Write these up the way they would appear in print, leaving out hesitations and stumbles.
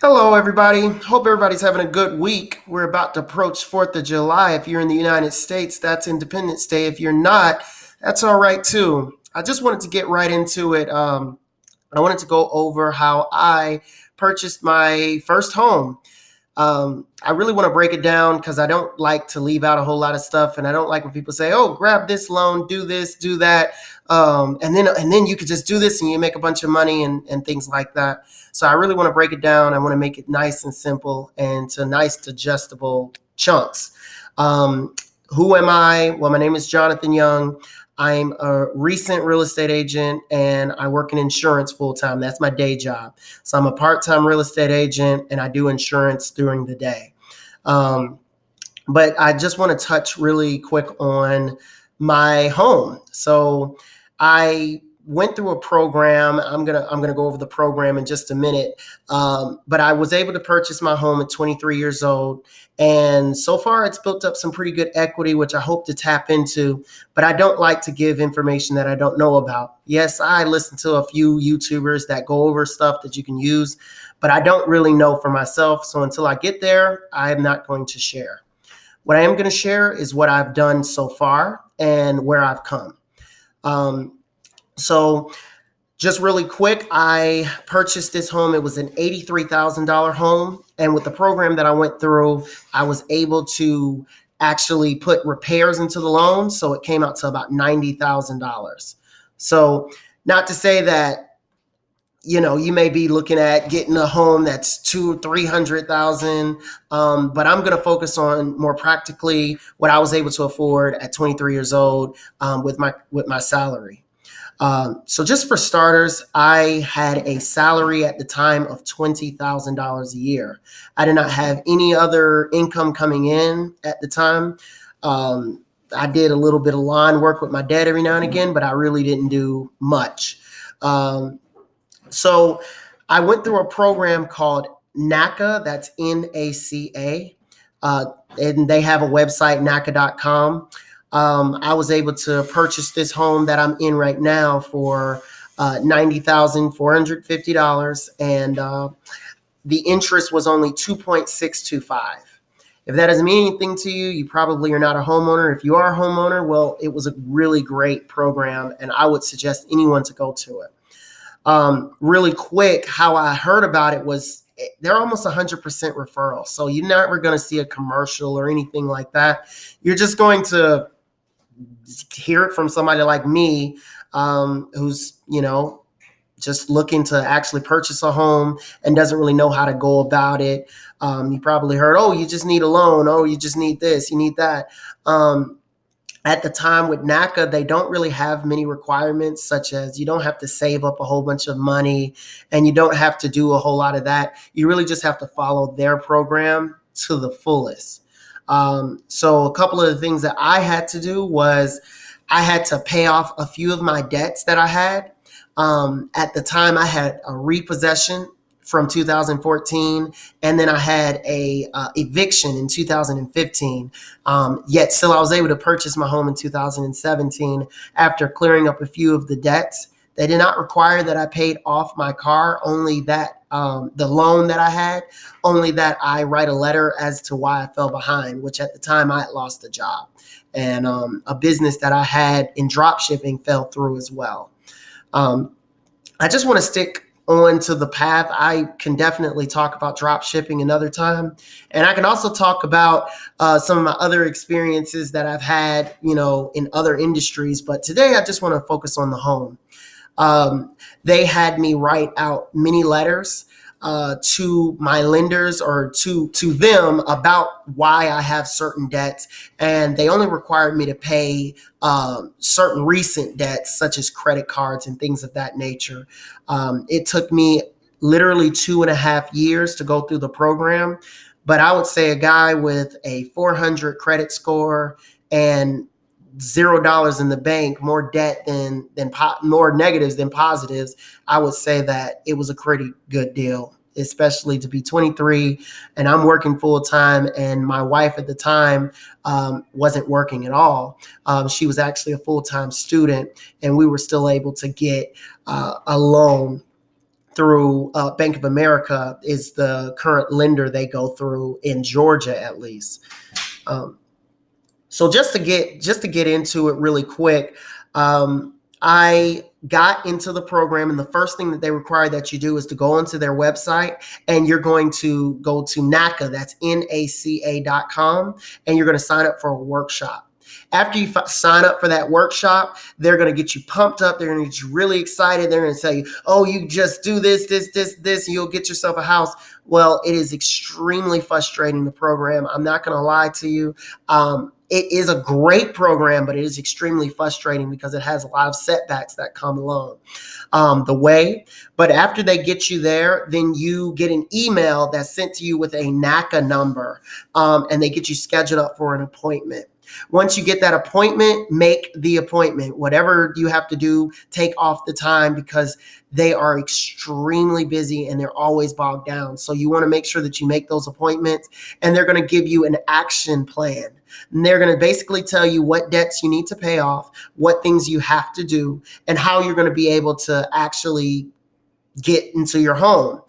Hello, everybody. Hope everybody's having a good week. We're about to approach 4th of July. If you're in the United States, that's Independence Day. If you're not, that's all right too. I just wanted to get right into it. I wanted to go over how I purchased my first home. I really want to break it down because I don't like to leave out a whole lot of stuff, and I don't like when people say, "Oh, grab this loan, do this, do that," and then you could just do this and you make a bunch of money and things like that. So I really want to break it down. I want to make it nice and simple and to nice digestible chunks. Um, who am I? Well, my name is Jonathan Young. I'm a recent real estate agent and I work in insurance full time. That's my day job. So I'm a part time real estate agent and I do insurance during the day. Um, but I just want to touch really quick on my home. So I went through a program. I'm gonna go over the program in just a minute. But I was able to purchase my home at 23 years old, and so far it's built up some pretty good equity, which I hope to tap into. But I don't like to give information that I don't know about. Yes, I listen to a few YouTubers that go over stuff that you can use, but I don't really know for myself. So until I get there, I'm not going to share. What I am going to share is what I've done so far and where I've come. Um, so, just really quick, I purchased this home. It was an $83,000 home. And with the program that I went through, I was able to actually put repairs into the loan. So it came out to about $90,000. So, not to say that you may be looking at getting a home that's 200,000 or 300,000, but I'm going to focus on more practically what I was able to afford at 23 years old, with my salary. So just for starters, I had a salary at the time of $20,000 a year. I did not have any other income coming in at the time. I did a little bit of lawn work with my dad every now and again, but I really didn't do much. Um, so I went through a program called NACA, that's NACA, uh, and they have a website, NACA.com. I was able to purchase this home that I'm in right now for $90,450, and the interest was only 2.625. If that doesn't mean anything to you, you probably are not a homeowner. If you are a homeowner, well, it was a really great program, and I would suggest anyone to go to it. Really quick, how I heard about it was they're almost 100% referral. So you're never going to see a commercial or anything like that. You're just going to hear it from somebody like me, who's, just looking to actually purchase a home and doesn't really know how to go about it. You probably heard, oh, you just need a loan. Oh, you just need this, you need that. At the time with NACA, they don't really have many requirements, such as you don't have to save up a whole bunch of money and you don't have to do a whole lot of that. You really just have to follow their program to the fullest. So, a couple of the things that I had to do was I had to pay off a few of my debts that I had. At the time, I had a repossession from 2014, and then I had a eviction in 2015. Yet still, I was able to purchase my home in 2017 after clearing up a few of the debts. They did not require that I paid off my car, only that the loan that I had, only that I write a letter as to why I fell behind, which at the time I had lost a job. And a business that I had in drop shipping fell through as well. Um, I just want to stick on to the path. I can definitely talk about drop shipping another time. And I can also talk about some of my other experiences that I've had, in other industries. But today I just want to focus on the home. Um, they had me write out many letters to my lenders or to them about why I have certain debts, and they only required me to pay certain recent debts, such as credit cards and things of that nature. It took me literally 2.5 years to go through the program, but I would say a guy with a 400 credit score and $0 in the bank, more debt than more negatives than positives, I would say that it was a pretty good deal, especially to be 23 and I'm working full time. And my wife at the time wasn't working at all. She was actually a full time student, and we were still able to get a loan through Bank of America is the current lender they go through in Georgia, at least. So just to get into it really quick, I got into the program, and the first thing that they require that you do is to go onto their website, and you're going to go to NACA, that's NACA.com, and you're going to sign up for a workshop. After you sign up for that workshop, they're going to get you pumped up. They're going to get you really excited. They're going to tell you, oh, you just do this, and you'll get yourself a house. Well, it is extremely frustrating, the program. I'm not going to lie to you. It is a great program, but it is extremely frustrating because it has a lot of setbacks that come along the way. But after they get you there, then you get an email that's sent to you with a NACA number, and they get you scheduled up for an appointment. Once you get that appointment, make the appointment. Whatever you have to do, take off the time, because they are extremely busy and they're always bogged down. So you want to make sure that you make those appointments, and they're going to give you an action plan. And they're going to basically tell you what debts you need to pay off, what things you have to do, and how you're going to be able to actually get into your home.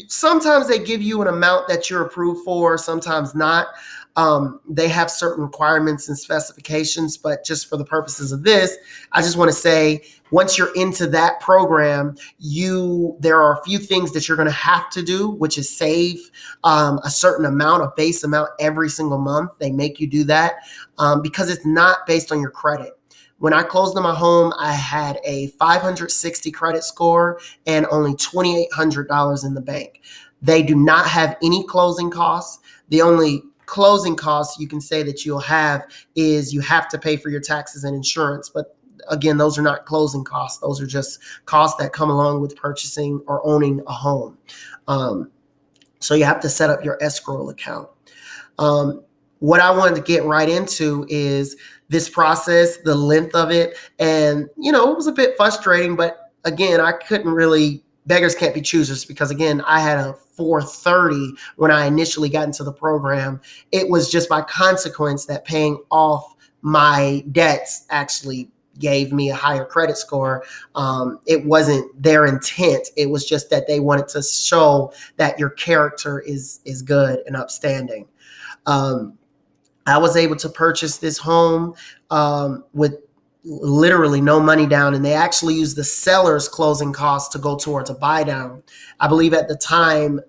Sometimes they give you an amount that you're approved for, sometimes not. They have certain requirements and specifications, but just for the purposes of this, I just want to say, once you're into that program, there are a few things that you're going to have to do, which is save a certain amount, a base amount every single month. They make you do that because it's not based on your credit. When I closed on my home, I had a 560 credit score and only $2,800 in the bank. They do not have any closing costs. The only closing costs you can say that you'll have is you have to pay for your taxes and insurance. But again, those are not closing costs. Those are just costs that come along with purchasing or owning a home. So you have to set up your escrow account. What I wanted to get right into is this process, the length of it. And, it was a bit frustrating, but again, I couldn't really, beggars can't be choosers, because again, I had a 430 when I initially got into the program. It was just by consequence that paying off my debts actually gave me a higher credit score. It wasn't their intent. It was just that they wanted to show that your character is good and upstanding. I was able to purchase this home with literally no money down, and they actually used the seller's closing costs to go towards a buy down. I believe at the time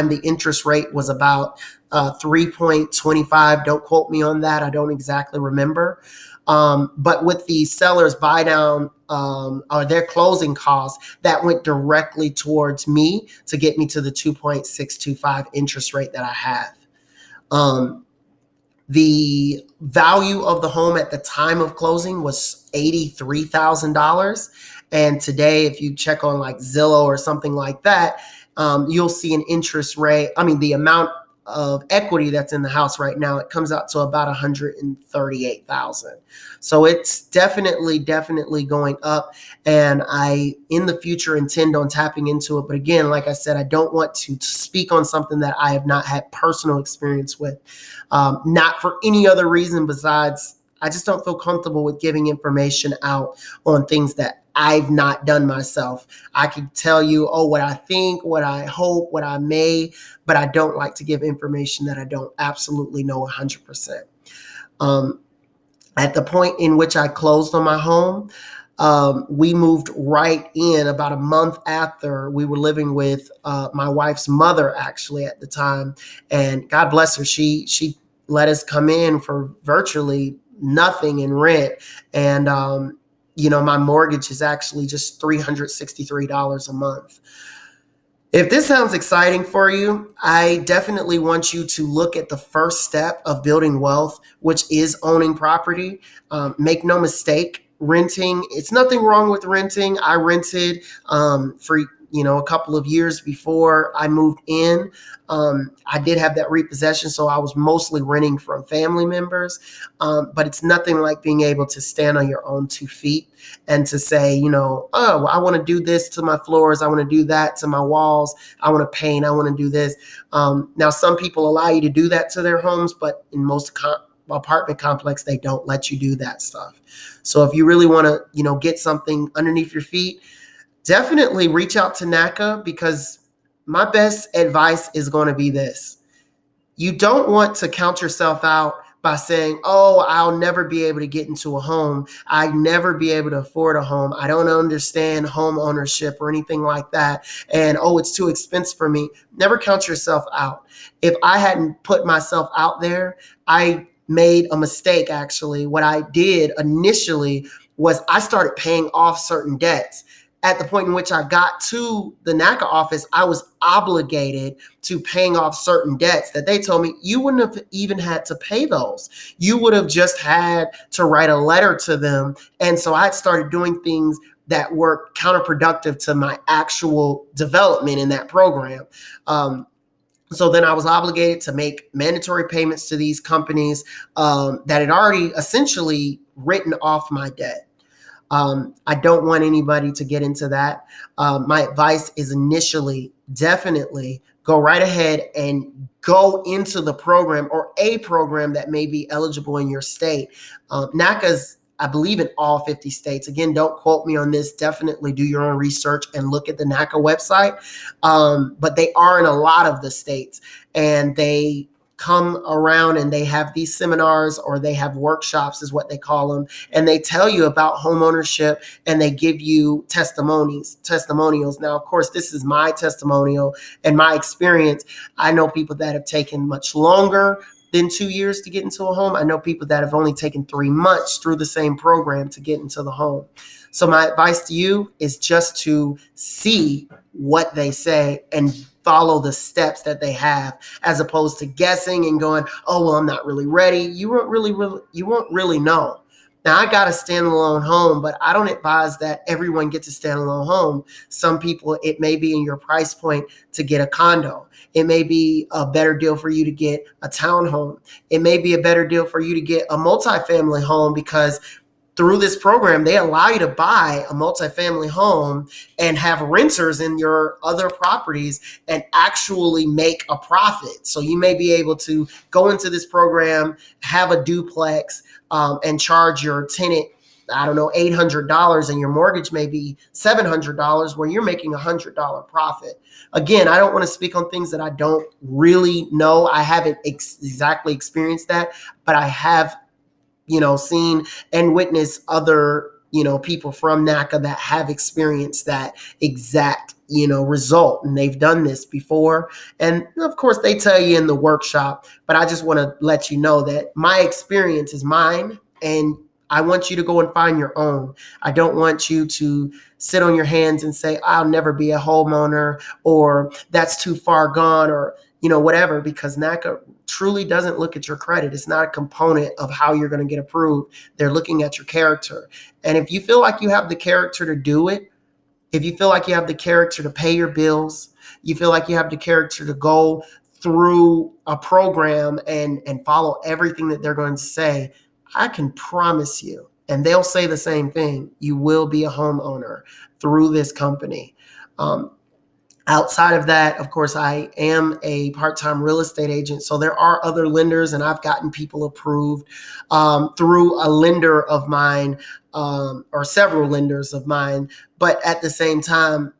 the interest rate was about 3.25. Don't quote me on that. I don't exactly remember. But with the seller's buy down or their closing costs, that went directly towards me to get me to the 2.625 interest rate that I have. The value of the home at the time of closing was $83,000. And today, if you check on like Zillow or something like that, you'll see an interest rate. The amount of equity that's in the house right now, it comes out to about $138,000. So it's definitely going up. And I, in the future, intend on tapping into it. But again, like I said, I don't want to speak on something that I have not had personal experience with. Not for any other reason besides I just don't feel comfortable with giving information out on things that I've not done myself. I can tell you, what I think, what I hope, what I may, but I don't like to give information that I don't absolutely know 100%. At the point in which I closed on my home, we moved right in about a month after. We were living with my wife's mother actually at the time, and God bless her. She let us come in for virtually nothing in rent, and my mortgage is actually just $363 a month. If this sounds exciting for you, I definitely want you to look at the first step of building wealth, which is owning property. Make no mistake, renting, it's nothing wrong with renting. I rented for a couple of years before I moved in. I did have that repossession, so I was mostly renting from family members. But it's nothing like being able to stand on your own 2 feet and to say, I want to do this to my floors. I want to do that to my walls. I want to paint. I want to do this. Now, some people allow you to do that to their homes, but in most apartment complex, they don't let you do that stuff. So if you really want to, get something underneath your feet, definitely reach out to NACA, because my best advice is going to be this. You don't want to count yourself out by saying, oh, I'll never be able to get into a home. I never be able to afford a home. I don't understand home ownership or anything like that. And oh, it's too expensive for me. Never count yourself out. If I hadn't put myself out there, I made a mistake actually. What I did initially was I started paying off certain debts. At the point in which I got to the NACA office, I was obligated to paying off certain debts that they told me you wouldn't have even had to pay those. You would have just had to write a letter to them. And so I started doing things that were counterproductive to my actual development in that program. So then I was obligated to make mandatory payments to these companies that had already essentially written off my debt. I don't want anybody to get into that. My advice is initially definitely go right ahead and go into the program or a program that may be eligible in your state. NACA's, I believe, in all 50 states. Again, don't quote me on this. Definitely do your own research and look at the NACA website. But they are in a lot of the states, and they come around and they have these seminars, or they have workshops is what they call them, and they tell you about home ownership, and they give you testimonials. Now, of course, this is my testimonial and my experience. I know people that have taken much longer than 2 years to get into a home. I know people that have only taken 3 months through the same program to get into the home. So my advice to you is just to see what they say and follow the steps that they have, as opposed to guessing and going, oh, well, I'm not really ready. You won't really know. Now, I got a standalone home, but I don't advise that everyone gets a standalone home. Some people, it may be in your price point to get a condo. It may be a better deal for you to get a townhome. It may be a better deal for you to get a multifamily home, because through this program, they allow you to buy a multifamily home and have renters in your other properties and actually make a profit. So you may be able to go into this program, have a duplex, and charge your tenant, I don't know, $800, and your mortgage may be $700, where you're making $100 profit. Again, I don't want to speak on things that I don't really know. I haven't exactly experienced that, but I have seen and witnessed other, people from NACA that have experienced that exact, result. And they've done this before. And of course, they tell you in the workshop, but I just want to let you know that my experience is mine, and I want you to go and find your own. I don't want you to sit on your hands and say, I'll never be a homeowner, or that's too far gone, or, whatever, because NACA truly doesn't look at your credit. It's not a component of how you're going to get approved. They're looking at your character. And if you feel like you have the character to do it, if you feel like you have the character to pay your bills, you feel like you have the character to go through a program and follow everything that they're going to say, I can promise you, and they'll say the same thing, you will be a homeowner through this company. Outside of that, of course, I am a part-time real estate agent. So there are other lenders, and I've gotten people approved through a lender of mine, or several lenders of mine. But at the same time,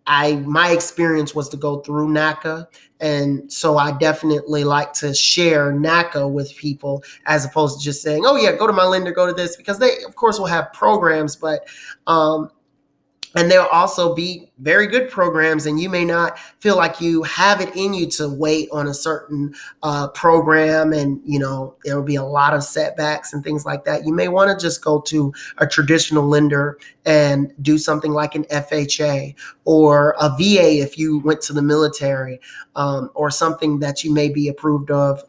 my experience was to go through NACA. And so I definitely like to share NACA with people, as opposed to just saying, oh yeah, go to my lender, go to this, because they of course will have programs, but and there'll also be very good programs, and you may not feel like you have it in you to wait on a certain program, and there will be a lot of setbacks and things like that. You may want to just go to a traditional lender and do something like an FHA or a VA if you went to the military, or something that you may be approved of.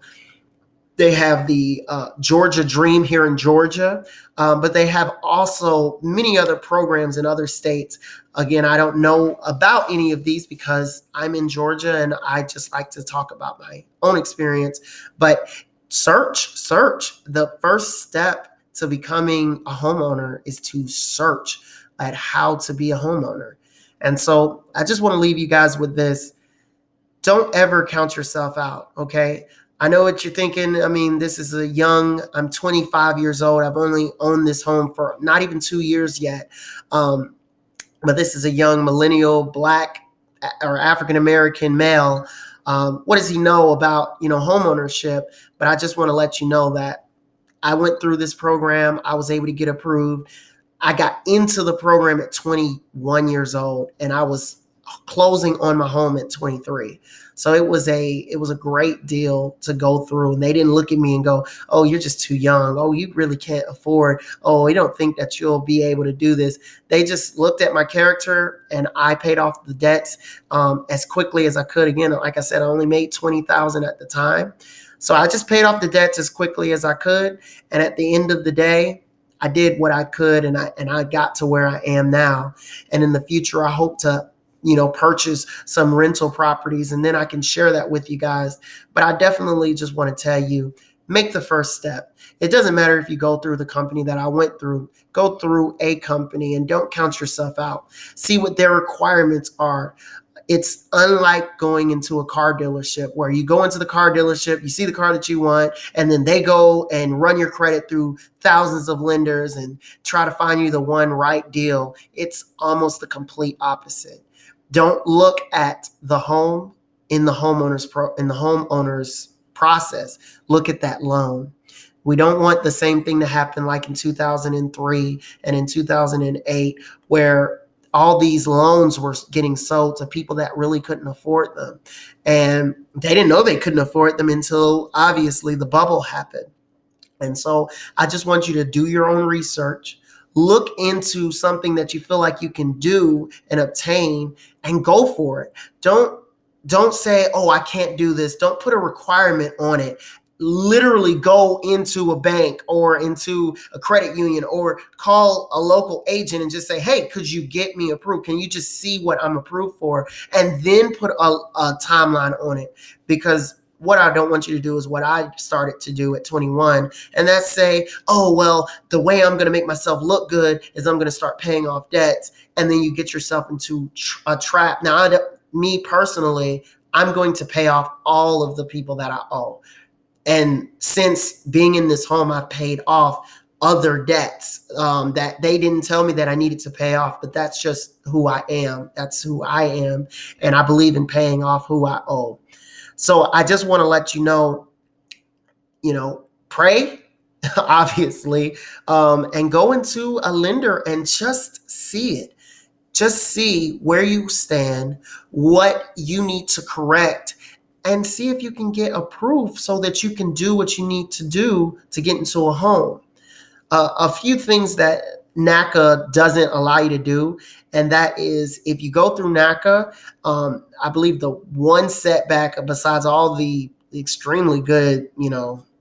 They have the Georgia Dream here in Georgia, but they have also many other programs in other states. Again, I don't know about any of these because I'm in Georgia, and I just like to talk about my own experience. But search. The first step to becoming a homeowner is to search at how to be a homeowner. And so I just want to leave you guys with this. Don't ever count yourself out, okay? I know what you're thinking. I mean, I'm 25 years old. I've only owned this home for not even 2 years yet. but this is a young millennial black or African American male. What does he know about, home ownership? But I just want to let you know that I went through this program. I was able to get approved. I got into the program at 21 years old, and I was closing on my home at 23. So it was a great deal to go through. And they didn't look at me and go, "Oh, you're just too young. Oh, you really can't afford. Oh, we don't think that you'll be able to do this." They just looked at my character, and I paid off the debts as quickly as I could. Again, like I said, I only made 20,000 at the time, so I just paid off the debts as quickly as I could. And at the end of the day, I did what I could, and I got to where I am now. And in the future, I hope to purchase some rental properties, and then I can share that with you guys. But I definitely just want to tell you, make the first step. It doesn't matter if you go through the company that I went through. Go through a company and don't count yourself out. See what their requirements are. It's unlike going into a car dealership where you go into the car dealership, you see the car that you want, and then they go and run your credit through thousands of lenders and try to find you the one right deal. It's almost the complete opposite. Don't look at the home in the homeowner's process. Look at that loan. We don't want the same thing to happen like in 2003 and in 2008, where all these loans were getting sold to people that really couldn't afford them. And they didn't know they couldn't afford them until obviously the bubble happened. And so I just want you to do your own research. Look into something that you feel like you can do and obtain, and go for it. Don't say, "Oh, I can't do this." Don't put a requirement on it. Literally go into a bank or into a credit union or call a local agent and just say, "Hey, could you get me approved? Can you just see what I'm approved for?" And then put a timeline on it. Because what I don't want you to do is what I started to do at 21. And that's say, "Oh, well, the way I'm going to make myself look good is I'm going to start paying off debts." And then you get yourself into a trap. Now, me personally, I'm going to pay off all of the people that I owe. And since being in this home, I've paid off other debts that they didn't tell me that I needed to pay off. But that's just who I am. That's who I am. And I believe in paying off who I owe. So I just want to let you know, pray, obviously, and go into a lender and just see it. Just see where you stand, what you need to correct, and see if you can get approved so that you can do what you need to do to get into a home. A few things that NACA doesn't allow you to do, and that is if you go through NACA, I believe the one setback besides all the extremely good,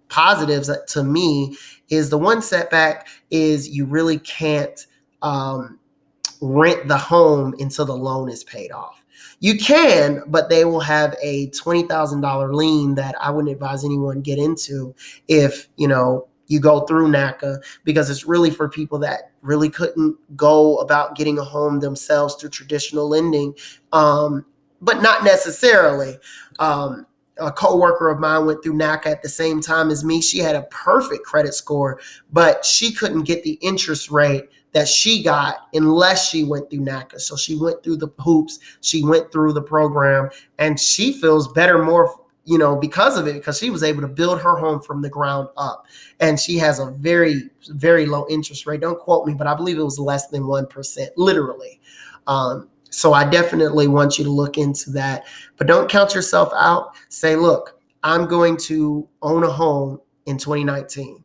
positives to me, is the one setback is you really can't rent the home until the loan is paid off. You can, but they will have a $20,000 lien that I wouldn't advise anyone get into if, you go through NACA, because it's really for people that really couldn't go about getting a home themselves through traditional lending, but not necessarily. A coworker of mine went through NACA at the same time as me. She had a perfect credit score, but she couldn't get the interest rate that she got unless she went through NACA. So she went through the hoops, she went through the program, and she feels better more, because of it, because she was able to build her home from the ground up. And she has a very, very low interest rate. Don't quote me, but I believe it was less than 1%, literally. So I definitely want you to look into that. But don't count yourself out. Say, "Look, I'm going to own a home in 2019,"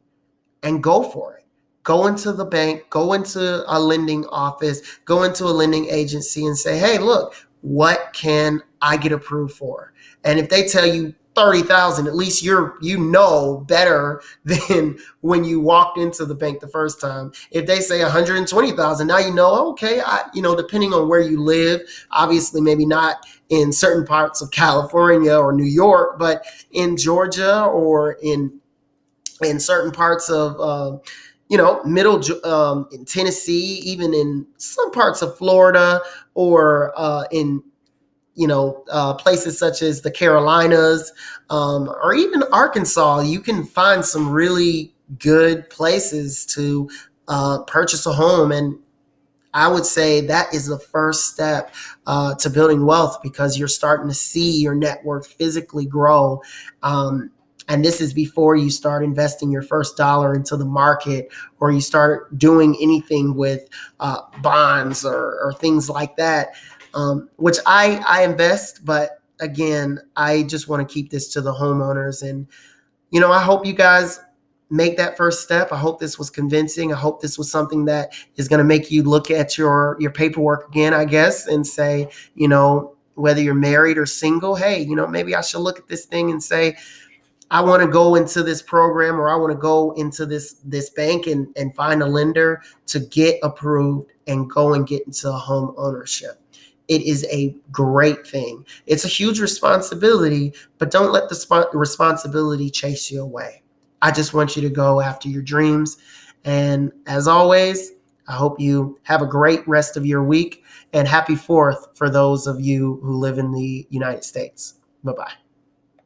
and go for it. Go into the bank, go into a lending office, go into a lending agency and say, "Hey, look, what can I get approved for?" And if they tell you 30,000, at least you know better than when you walked into the bank the first time. If they say 120,000, now you know, okay, depending on where you live, obviously maybe not in certain parts of California or New York, but in Georgia or in certain parts of middle in Tennessee, even in some parts of Florida, or in places such as the Carolinas, or even Arkansas, you can find some really good places to purchase a home. And I would say that is the first step to building wealth, because you're starting to see your net worth physically grow. And this is before you start investing your first dollar into the market, or you start doing anything with bonds or things like that, which I invest. But again, I just want to keep this to the homeowners. And I hope you guys make that first step. I hope this was convincing. I hope this was something that is going to make you look at your paperwork again, I guess, and say, whether you're married or single, hey, maybe I should look at this thing and say, I want to go into this program, or I want to go into this bank and find a lender to get approved and go and get into home ownership. It is a great thing. It's a huge responsibility, but don't let the responsibility chase you away. I just want you to go after your dreams. And as always, I hope you have a great rest of your week, and happy 4th for those of you who live in the United States. Bye-bye.